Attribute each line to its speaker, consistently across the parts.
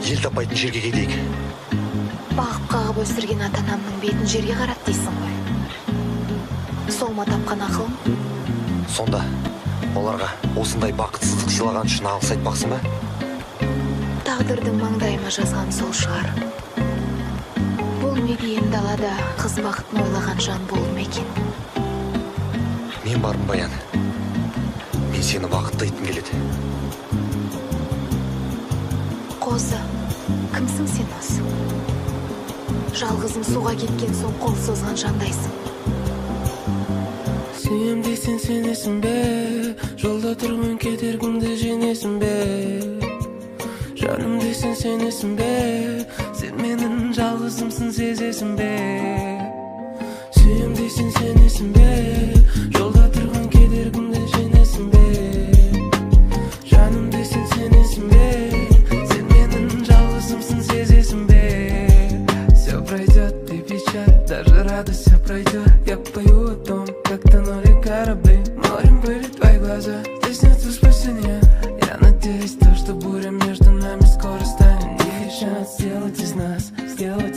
Speaker 1: ел таппайтын жерге кетейік.
Speaker 2: Бағып қағып өсірген ата-анамның бетін жерге қарат дейсің ғой. Сол ма тапқан ақылың?
Speaker 1: Сонда оларға осындай бақытсыздық сыйлаған үшін алғыс айтпақсың ба?
Speaker 2: Тағдырдың маңдайыма жазған сол шығар. Бұл мекиен далада қыз бақытын ойлаған жан болу ма екен?
Speaker 1: Мен бармын, Баян. Мен сені бақытты еткім келеді.
Speaker 2: Қозы, кімсің сен осы? Жалғызың суға кеткен соң қол созған жандайсың.
Speaker 3: Сүйем дейсен сенесің бе? Жолда тұрған кедергімді жеңесің бе? Жаным дейсен сенесің бе? Сен менің жалғызымсың сезесің бе? Сүйем дейсен сенесің бе? Жолда тұрған кедергімді жеңесің бе? Жаным дейсен сенесің бе? Сен менің жалғызымсың сезесің бе? Все пройдет, ты печаль, даже радость все пройдет. Я пою о том, как тонули корабли, морем были твои глаза. Здесь нет спасения. Я надеюсь, то, что буря между нами скоро станет тихий шанс сделать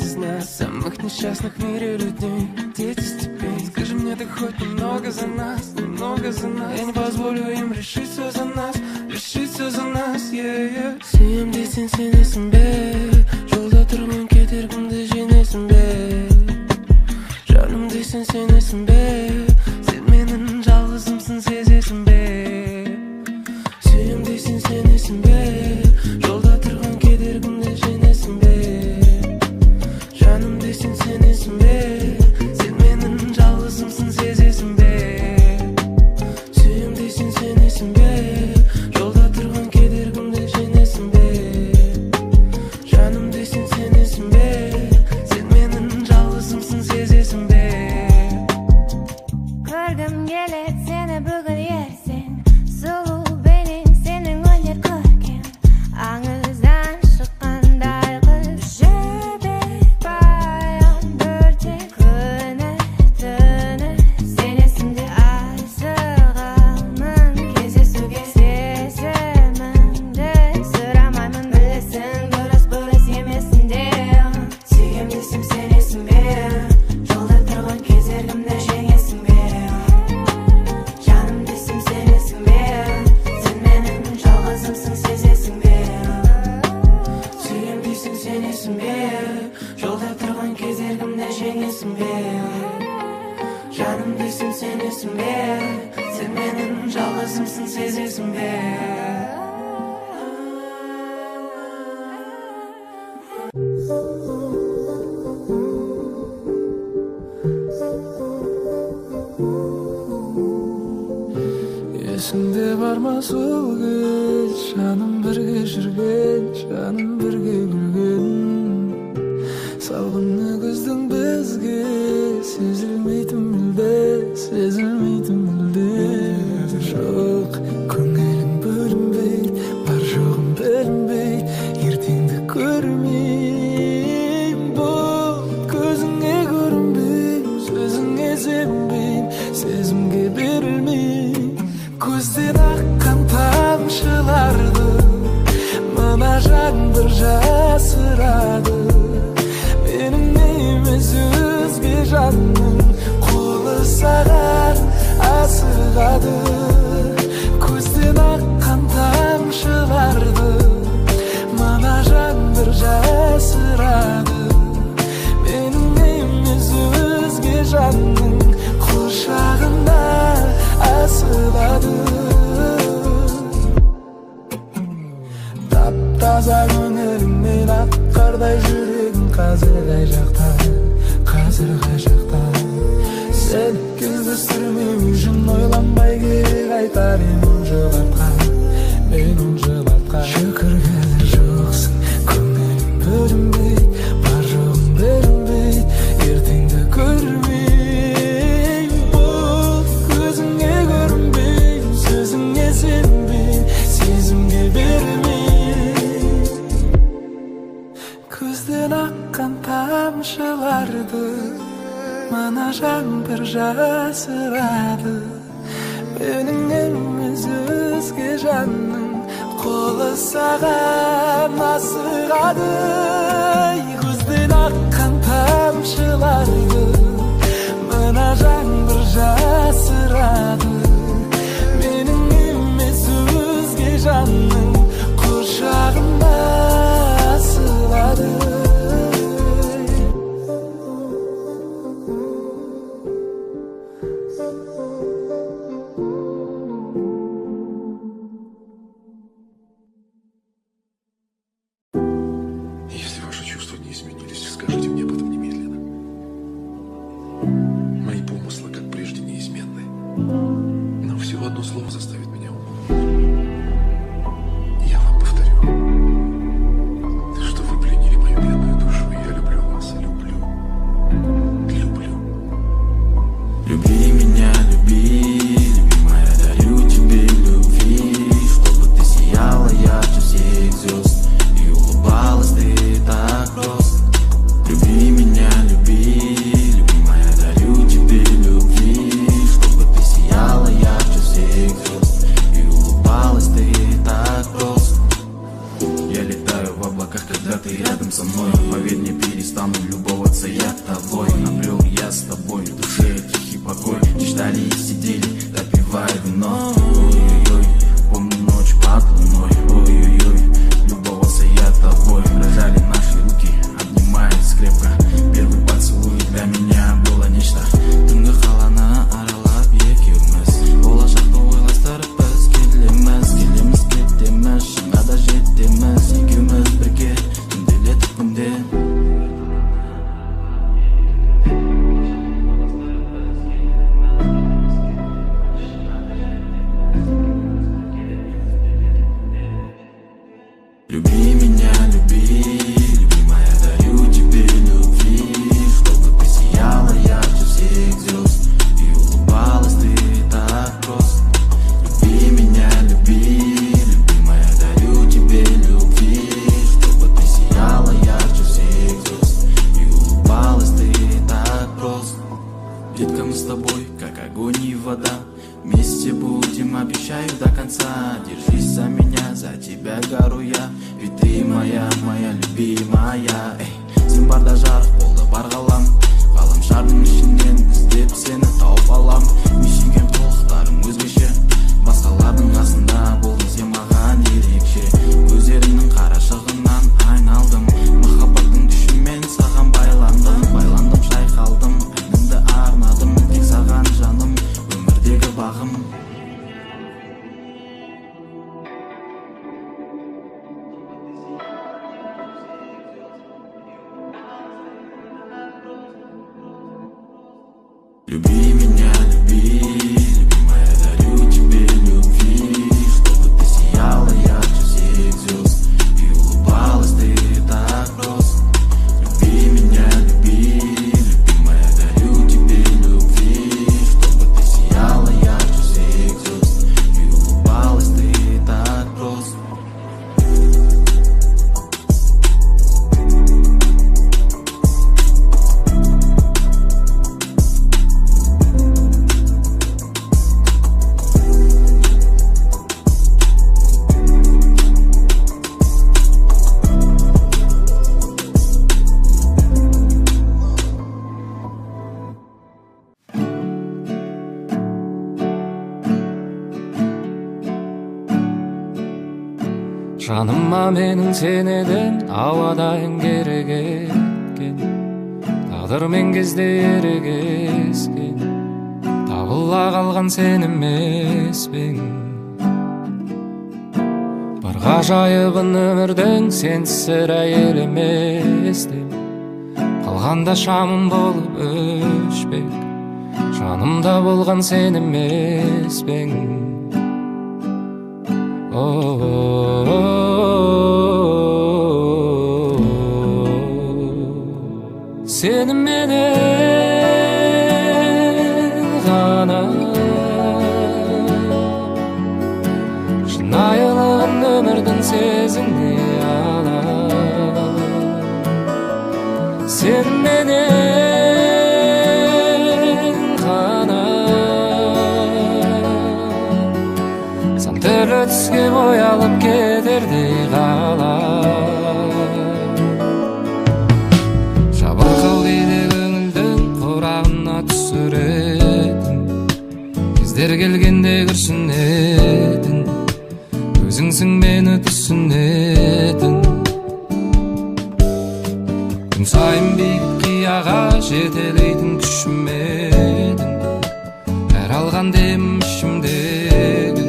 Speaker 3: из нас самых несчастных в мире людей, дети степей. Скажи мне, ты хоть немного за нас, немного за нас. Я не позволю им решить все за нас, yeah. Сүйем дейсен сенесің бе? Жолда тұрған кедергімді жеңесің бе? Жаным дейсен сенесің бе? Сен менің жалғызымсың сезесің бе? Сүйем дейсен сенесің бе? Жолда тұрған кедергімді жеңесің бе? Жаным дейсен сенесің бе? Сен менің жалғызымсың сезесің бе? Сүйем дейсен сенесің бе? Жолда тұрған кедергімді жеңесің бе? Жаным дейсен сенесің бе? Сен менің жалғызымсың сезесің бе?
Speaker 4: Көргім келеді сені бүгін ерсен, сұлу бейнең сенің өнер көркем, аңыздан шыққандай қыз жібек баян бөртек күні түні сенесіңде асығамын кездесуге сезіміңді сұрамаймын білесің дұрыс бұрыс емесінде сүйем дейсің сенесің бе жолда тұрған кедергімді жеңесің бе жаным дейсің сенесің бе сен менің жалғызымсың сезесің бе
Speaker 3: Сүйем дейсің сенесің бе? Жолда тұрған кедергімді жеңесің бе? Жаным дейсің сенесің бе? Сен менің жалғызымсың сезесің бе? Есіңде бар ма сол кез, жаным бірге жүрген, жаным бірге күлген, салқын күздің бізге сезілмейтін мүлде жоқ, көңілім бөлінбейді, бар жоғым білінбейді, ертеңді көрмеймін, бұл көзіңе көрінбеймін, сөзіңе сенбеймін, сезімге берілмеймін. Көзден аққан тамшыларды мына жаңбыр жасырады, менің емес өзге жанның қолы саған асығады. Көзден аққан тамшыларды мына жаңбыр жасырады, менің емес өзге жанның құшағында асылады. Тап-таза көңіліңмен ақ қардай жүрегім қазір қай жақта? Сен кездестірмеу үшін ойланбай керек айтар едім жұбатқа. Шүкіргелер жоқсың, көңілім бөлінбейді, бар жоғым білінбейді, ертеңді көрмеймін, бұл көзіңе көрінбеймін, сөзіңе сенбеймін, сезімге берілмеймін. Көзден аққан тамшыларды мына жаңбыр жасырады, менің емес өзге жанның қолы саған асығады. сырады, көзден аққан тамшыларды мына жаңбыр жасырады. Менің емес өзге жанның құшағында асылады.
Speaker 5: Если ваши чувства не изменились, скажите мне об этом немедленно. Мои помыслы, как прежде, неизменны. Но всего одно слово заставит меня умолкнуть. Я вам повторю, что вы пленили мою бедную душу, и я люблю вас, люблю.
Speaker 6: Люби меня, люби, любимая, дарю тебе любви, чтобы ты сияла ярче всех звезд и улыбалась ты так просто. Люби меня, люби, любимая, дарю тебе любви, чтобы ты сияла ярче всех звезд и улыбалась ты так просто. Я летаю в облаках, когда ты рядом со мной. Поверь, не перестану любоваться я тобой. Обрел я с тобой в душе тихий покой. Читали и сидели, допивая вино. Ой-ой-ой, помню ночь под луной. Ой-ой-ой, любовался я тобой. Дрожали наши руки, обнимаясь крепко. Первый поцелуй для меня было нечто. Түнгі қаланы аралап екеуміз, болашақты ойластырып біз келеміз, кетеміз, шыңға да жетеміз. Екеуміз бірге түнделетіп күнде. Люби меня, люби, любимая, дарю тебе любви, чтобы ты сияла ярче всех звезд и улыбалась ты так просто. Люби меня, люби, любимая, дарю тебе любви, чтобы ты сияла ярче всех звезд и улыбалась ты так просто. Детка, мы с тобой, как огонь и вода, вместе будем, обещаю до конца. Держись за меня, за тебя гору я, ведь ты моя, моя любимая. Эй, сен барда жарық болды бар ғалам, ғаламшардың ішінен іздеп сені тауып алам. Мешінген толықтарың өзгеше, басқалардың қасында болдың сен маған ерекше. Көздеріңнің қарашығынан айналдым, махаббаттың күшімен саған байландым, шайқалдым, әнімді арнадым тек саған жаным, өмірдегі бағым. Люби меня, люби, любимая, дарю тебе любви, чтобы ты сияла ярче всех звезд и улыбалась ты так просто. Люби меня, люби, любимая, дарю тебе любви, чтобы ты сияла ярче всех звезд и улыбалась ты так просто.
Speaker 3: Жаныма менің сенеден ауадан керек еткен, тағдырмен кезде ерегескен, табыла қалған сен емес пең. Бір ғажайыбын өмірдің сенсіз сірә елеместен, қалғанда шамым болып өшпек, жанымда болған сен емес пең. Seninle ғана шынайылығын өмірдің сезіне ала. Seninle ғана сан түрлі түске боялып кетердей ғалам. келгенде күрсінетін, өзіңсің мені түсінетін. Күн сайын биік қияға жетелейтін күшім едің, әр алған демім ішімдегі,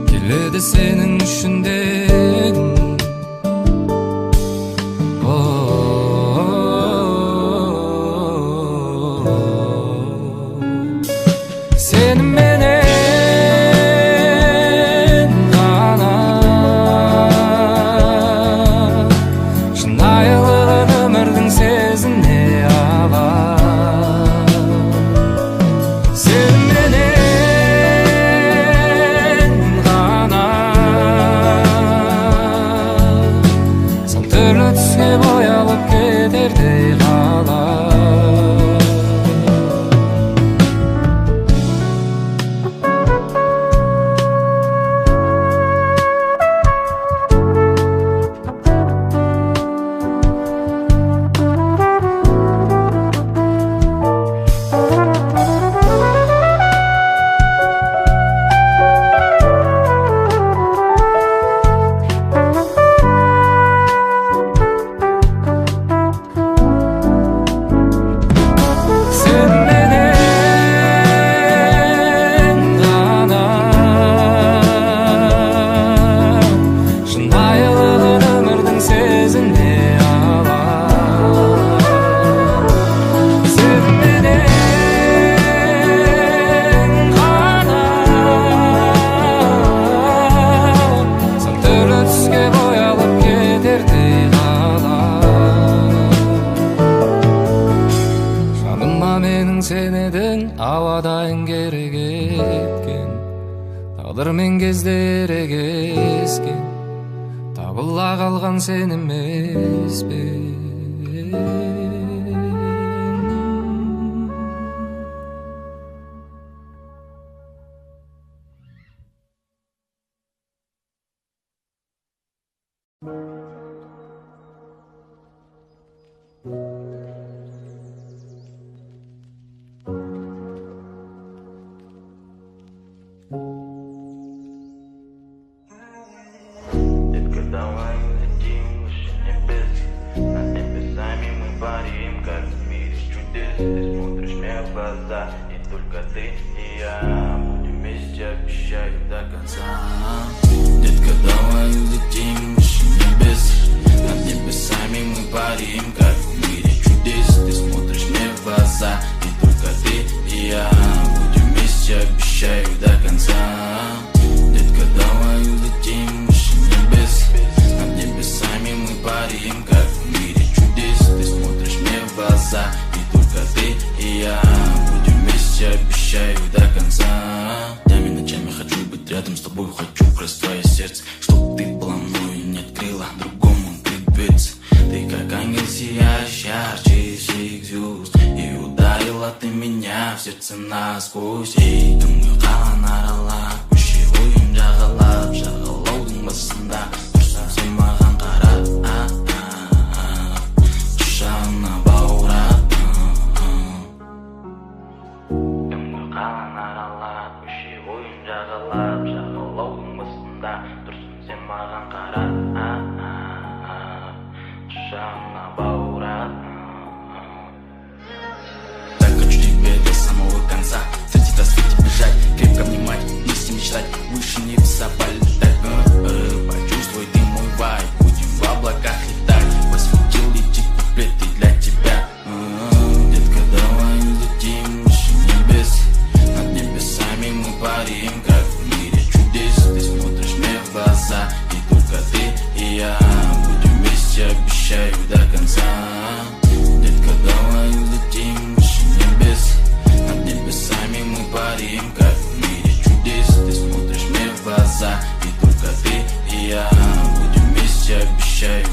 Speaker 3: келеді сенің үшіндегің. Сеніменен ғана шынайылығын өмірдің сезіне алам. Сеніменен ғана сан түрлі түске боялып кетердей ғалам. Сенедің ауадайын керек еткен, тағдырмен кездері кескен, табыла қалған сен емес пе?
Speaker 6: Давай улетим выше небес, над небесами мы парим, как в мире чудес. Ты смотришь мне в глаза, и только ты и я будем вместе, обещаю, до конца. Детка, давай улетим выше небес, над небесами мы парим, как в мире чудес. Ты смотришь мне в глаза, и только ты и я будем вместе, обещаю, до конца. Детка, давай улетим выше небес, над небесами мы парим, как в мире чудес. Ты смотришь мне в глаза, и только ты и я будем вместе, обещаю, до конца. Днями, ночами хочу быть рядом с тобой, хочу украсть твое сердце, чтоб ты была мною не открыла другому дверцы. Ты как ангел сияющий, ярче всех звезд, и ударила ты меня в сердце насквозь. Ей, түнгі қалан аралап, көше бойын жағалап, жағалаудың басында тұрсың сен маған қарап, құшағына баурап. Түнгі қалан аралап, көше бойын жағалап, жағалаудың басында тұрсың сен маған қарап, құшағына баурап. Так хочу тебе до самого конца, среди тоски бежать, крепко обнимать, вместе мечтать, выше небеса полетать. Почувствуй ты мой вайб, будем в облаках летать. Посвятил эти куплеты для тебя. Детка, давай улетим выше небес, над небесами мы парим, как в мире чудес. Ты смотришь мне в глаза, и только ты и я будем вместе, обещаю, до конца. Детка, давай улетим выше небес, над небесами мы парим, как в мире чудес. Ты смотришь мне в глаза, и только ты и я будем вместе, обещаю,